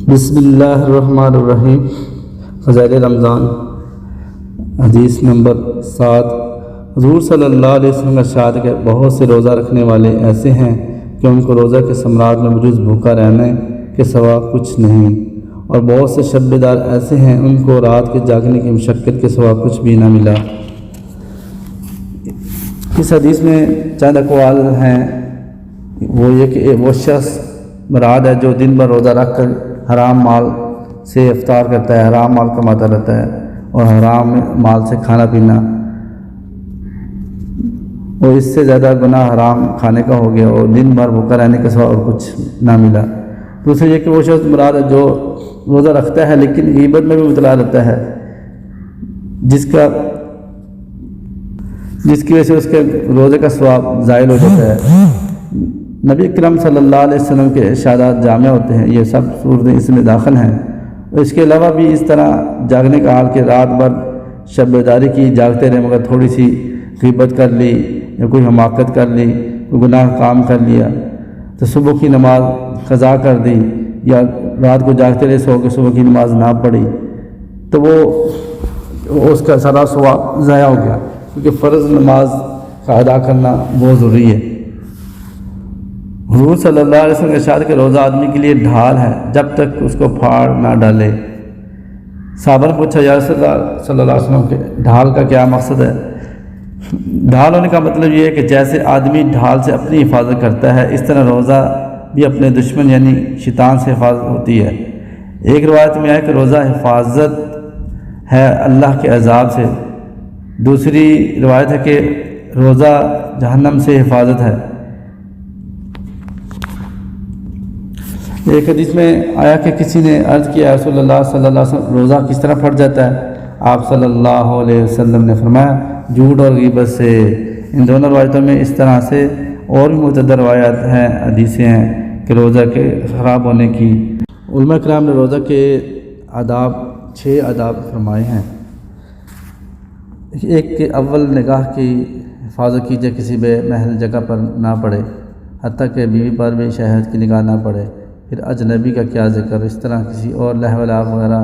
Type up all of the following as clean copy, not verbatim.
بسم اللہ الرحمن الرحیم۔ فضائل رمضان، حدیث نمبر 7۔ حضور صلی اللہ علیہ وسلم کا ارشاد کہ بہت سے روزہ رکھنے والے ایسے ہیں کہ ان کو روزہ کے ثمرات میں بجز بھوکا رہنے کے سوا کچھ نہیں، اور بہت سے شب بیدار ایسے ہیں ان کو رات کے جاگنے کی مشقت کے سوا کچھ بھی نہ ملا۔ اس حدیث میں چند اقوال ہیں، وہ یہ کہ وہ شخص مراد ہے جو دن بھر روزہ رکھ کر حرام مال سے افطار کرتا ہے، حرام مال کماتا رہتا ہے اور حرام مال سے کھانا پینا، اور اس سے زیادہ گناہ حرام کھانے کا ہو گیا اور دن بھر بھوکا رہنے کے سوا اور کچھ نہ ملا۔ دوسرے یہ کہ وہ شخص مراد ہے جو روزہ رکھتا ہے لیکن غیبت میں بھی مبتلا رہتا ہے، جس کی وجہ سے اس کے روزے کا ثواب زائل ہو جاتا ہے۔ نبی اکرم صلی اللہ علیہ وسلم کے ارشادات جامع ہوتے ہیں، یہ سب صورتیں اس میں داخل ہیں، اور اس کے علاوہ بھی اس طرح جاگنے کا حال کہ رات بھر شب بیداری کی، جاگتے رہے مگر تھوڑی سی غیبت کر لی یا کوئی حماقت کر لی، کوئی گناہ کام کر لیا تو صبح کی نماز قضا کر دی، یا رات کو جاگتے رہے سو کے صبح کی نماز نہ پڑھی، تو وہ اس کا سارا ثواب ضائع ہو گیا، کیونکہ فرض نماز کا ادا کرنا بہت ضروری ہے۔ حضور صلی اللہ علیہ وسلم کے ارشاد کہ روزہ آدمی کے لیے ڈھال ہے جب تک اس کو پھاڑ نہ ڈالے۔ صحابہ نے پوچھا یا رسول اللہ صلی اللہ علیہ وسلم کہ ڈھال کا کیا مقصد ہے؟ ڈھال ہونے کا مطلب یہ ہے کہ جیسے آدمی ڈھال سے اپنی حفاظت کرتا ہے، اس طرح روزہ بھی اپنے دشمن یعنی شیطان سے حفاظت ہوتی ہے۔ ایک روایت میں ہے کہ روزہ حفاظت ہے اللہ کے عذاب سے، دوسری روایت ہے کہ روزہ جہنم سے حفاظت ہے۔ ایک حدیث میں آیا کہ کسی نے عرض کیا رسول اللہ صلی اللہ علیہ وسلم روزہ کس طرح پھٹ جاتا ہے؟ آپ صلی اللہ علیہ وسلم نے فرمایا جھوٹ اور غیبت سے۔ ان دونوں روایتوں میں اس طرح سے اور بھی متعدد روایات ہیں، حدیثیں ہیں کہ روزہ کے خراب ہونے کی۔ علماء کرام نے روزہ کے آداب 6 آداب فرمائے ہیں۔ ایک کہ اول نگاہ کی حفاظت کیجیے، کسی بے محل جگہ پر نہ پڑے، حتیٰ کہ بیوی پر بھی شہوت کی نگاہ نہ پڑے۔ پھر اجنبی کا کیا ذکر، اس طرح کسی اور لہو و لعب وغیرہ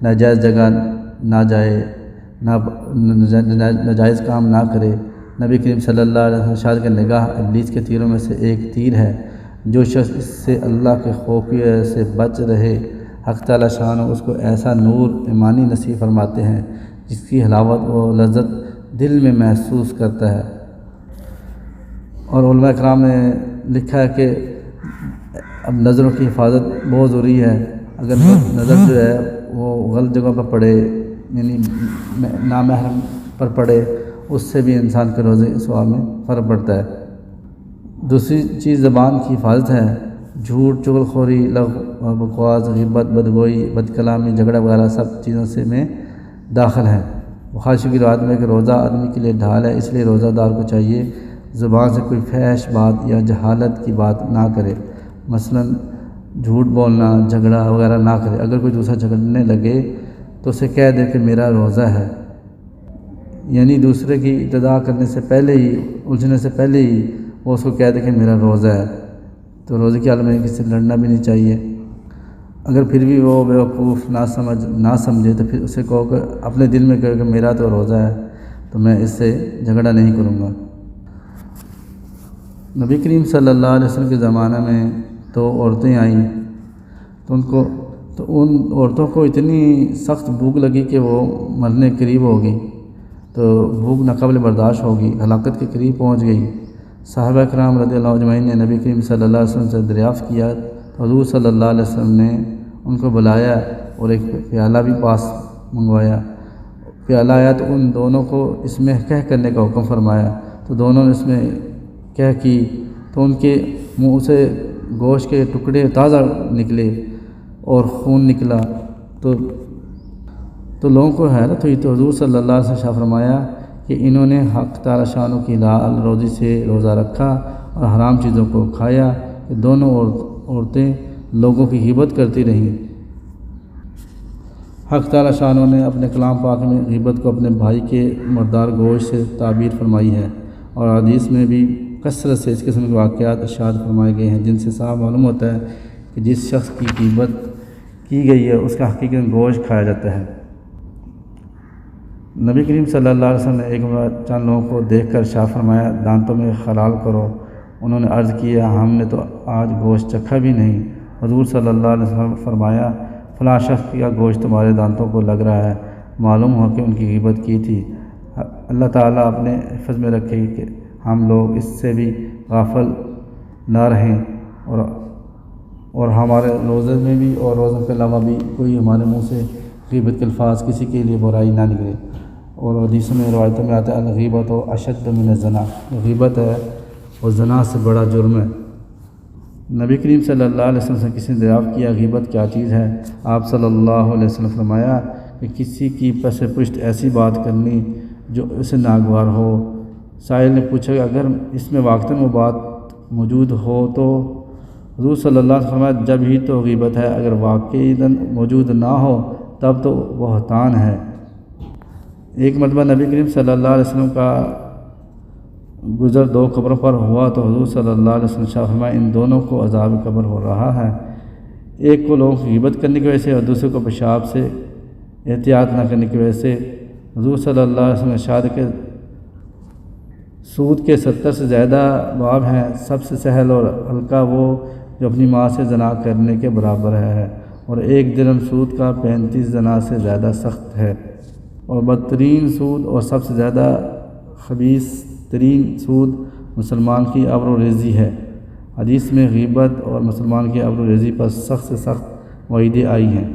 ناجائز جگہ نہ جائے، ناجائز کام نہ کرے۔ نبی کریم صلی اللہ علیہ وسلم ارشاد کہ نگاہ ابلیس کے تیروں میں سے ایک تیر ہے، جو شخص اس سے اللہ کے خوفیہ سے بچ رہے، حق تعالی شان اس کو ایسا نور ایمانی نصیب فرماتے ہیں جس کی حلاوت و لذت دل میں محسوس کرتا ہے۔ اور علماء کرام نے لکھا ہے کہ اب نظروں کی حفاظت بہت ضروری ہے۔ اگر نظر جو ہے وہ غلط جگہ پر پڑے، یعنی نامحرم پر پڑے، اس سے بھی انسان کے روزے ثواب میں فرق پڑتا ہے۔ دوسری چیز زبان کی حفاظت ہے، جھوٹ، چغل خوری، لغو اور بکواس، غیبت، بدگوئی، بد کلامی، جھگڑا وغیرہ سب چیزوں سے میں داخل ہے۔ بخاری کی روایت میں کہ روزہ آدمی کے لیے ڈھال ہے، اس لیے روزہ دار کو چاہیے زبان سے کوئی فحش بات یا جہالت کی بات نہ کرے، مثلا جھوٹ بولنا، جھگڑا وغیرہ نہ کرے۔ اگر کوئی دوسرا جھگڑنے لگے تو اسے کہہ دے کہ میرا روزہ ہے، یعنی دوسرے کی ابتدا کرنے سے پہلے ہی، الجھنے سے پہلے ہی وہ اس کو کہہ دے کہ میرا روزہ ہے۔ تو روزے کے عالم میں کسی سے لڑنا بھی نہیں چاہیے۔ اگر پھر بھی وہ بیوقوف نہ سمجھے تو پھر اسے کہو کہ اپنے دل میں کہو کہ میرا تو روزہ ہے، تو میں اس سے جھگڑا نہیں کروں گا۔ نبی کریم صلی اللہ علیہ وسلم کے زمانہ میں تو عورتیں آئیں تو ان عورتوں کو اتنی سخت بھوک لگی کہ وہ مرنے قریب ہوگی، تو بھوک ناقابل برداشت ہوگی، ہلاکت کے قریب پہنچ گئی۔ صحابہ کرام رضی اللہ اجمعین نے نبی کریم صلی اللہ علیہ وسلم سے دریافت کیا تو حضور صلی اللہ علیہ وسلم نے ان کو بلایا اور ایک پیالہ بھی پاس منگوایا۔ پیالہ آیا تو ان دونوں کو اس میں قح کرنے کا حکم فرمایا، تو دونوں نے اس میں قح کی تو ان کے منہ سے گوشت کے ٹکڑے تازہ نکلے اور خون نکلا، تو لوگوں کو حیرت ہوئی۔ تو حضور صلی اللہ علیہ وسلم شاہ فرمایا کہ انہوں نے حق تعالی شانوں کی حلال روزی سے روزہ رکھا اور حرام چیزوں کو کھایا۔ کہ دونوں عورتیں لوگوں کی غیبت کرتی رہیں۔ حق تعالی شانوں نے اپنے کلام پاک میں غیبت کو اپنے بھائی کے مردار گوشت سے تعبیر فرمائی ہے، اور حدیث میں بھی کثرت سے اس قسم کے واقعات ارشاد فرمائے گئے ہیں، جن سے صاف معلوم ہوتا ہے کہ جس شخص کی غیبت کی گئی ہے اس کا حقیقت گوشت کھایا جاتا ہے۔ نبی کریم صلی اللہ علیہ وسلم نے ایک بار چند لوگوں کو دیکھ کر ارشاد فرمایا دانتوں میں خلال کرو۔ انہوں نے عرض کیا ہم نے تو آج گوشت چکھا بھی نہیں۔ حضور صلی اللہ علیہ وسلم فرمایا فلاں شخص کا گوشت تمہارے دانتوں کو لگ رہا ہے، معلوم ہوا کہ ان کی غیبت کی تھی۔ اللہ تعالیٰ اپنے حفظ میں رکھے کہ ہم لوگ اس سے بھی غافل نہ رہیں اور ہمارے روزے میں بھی اور روزوں کے علاوہ بھی کوئی ہمارے منہ سے غیبت کے الفاظ کسی کے لیے برائی نہ نکلے۔ اور حدیث میں روایتوں میں آتا ہے الغیبت و اشد من الزنا، غیبت ہے اور زنا سے بڑا جرم ہے۔ نبی کریم صلی اللہ علیہ وسلم سے کسی نے دریافت کیا غیبت کیا چیز ہے؟ آپ صلی اللہ علیہ وسلم فرمایا کہ کسی کی پس پشت ایسی بات کرنی جو اسے ناگوار ہو۔ سائل نے پوچھا کہ اگر اس میں واقعتاً وہ بات موجود ہو تو؟ حضور صلی اللہ علیہ وسلم فرمایا جب ہی تو غیبت ہے، اگر واقعتاً موجود نہ ہو تب تو بہتان ہے۔ ایک مرتبہ نبی کریم صلی اللہ علیہ وسلم کا گزر دو قبروں پر ہوا تو حضور صلی اللہ علیہ وسلم فرمایا ان دونوں کو عذاب قبر ہو رہا ہے، ایک کو لوگوں کی غیبت کرنے کی وجہ سے اور دوسرے کو پیشاب سے احتیاط نہ کرنے کی وجہ سے۔ حضور صلی اللہ علیہ وسلم ارشاد کہ سود کے 70 سے زیادہ باب ہیں، سب سے سہل اور ہلکا وہ جو اپنی ماں سے زنا کرنے کے برابر ہے، اور 1 درہم سود کا 35 زنا سے زیادہ سخت ہے، اور بدترین سود اور سب سے زیادہ خبیث ترین سود مسلمان کی ابرو ریزی ہے۔ حدیث میں غیبت اور مسلمان کی ابرو ریزی پر سخت سے سخت وعیدیں آئی ہیں۔